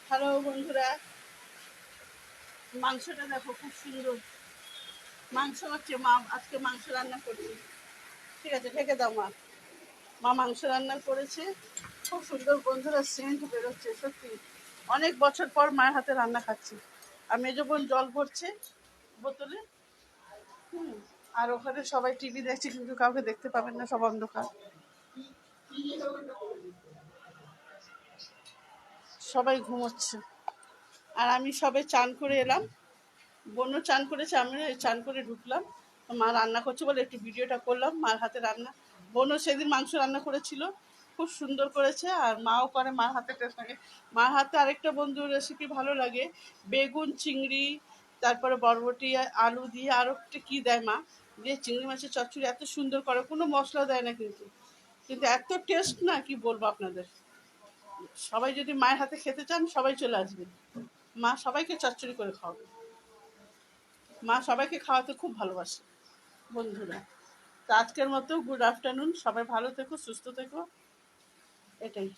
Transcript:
Hello বন্ধুরা, মাংসটা দেখো খুব সুন্দর। মাংস হচ্ছে, মা আজকে মাংস রান্না করছে। ঠিক আছে, ঢেকে দাও। মা মা মাংস রান্না করেছে, খুব সুন্দর বন্ধুরা, সেন্ট বেরোচ্ছে সত্যি। অনেক বছর পর মায়ের হাতে রান্না খাচ্ছি। আর মেজো বোন জল ভরছে বোতলে। হুম। আর ওখানে সবাই টিভি দেখছে, কিন্তু কাউকে দেখতে পাবেন না, সব অন্ধকার। সবাই ঘুমোচ্ছে। আর আমি সবে চান করে এলাম। বোনও চান করেছে, আমি চান করে ঢুকলাম। তো মা রান্না করছে বলে একটু ভিডিওটা করলাম, মার হাতে রান্না। বোনও সেদিন মাংস রান্না করেছিল, খুব সুন্দর করেছে। আর মাও করে, মার হাতে টেস্ট লাগে। মার হাতে আরেকটা বন্ধুর রেসিপি ভালো লাগে, বেগুন চিংড়ি, তারপরে বরবটি আলু দিয়ে আরও একটা কী দেয় মা, দিয়ে চিংড়ি মাছের চচ্চড়ি এত সুন্দর করে, কোনো মশলা দেয় না কিন্তু, কিন্তু এত টেস্ট না কি বলবো আপনাদের। সবাই যদি মায়ের হাতে খেতে চান সবাই চলে আসবেন, মা সবাইকে চচ্চড়ি করে খাওয়াবে। মা সবাইকে খাওয়াতে খুব ভালোবাসে বন্ধুরা। তো আজকের মতো গুড আফটারনুন, সবাই ভালো থেকো, সুস্থ থেকো, এটাই।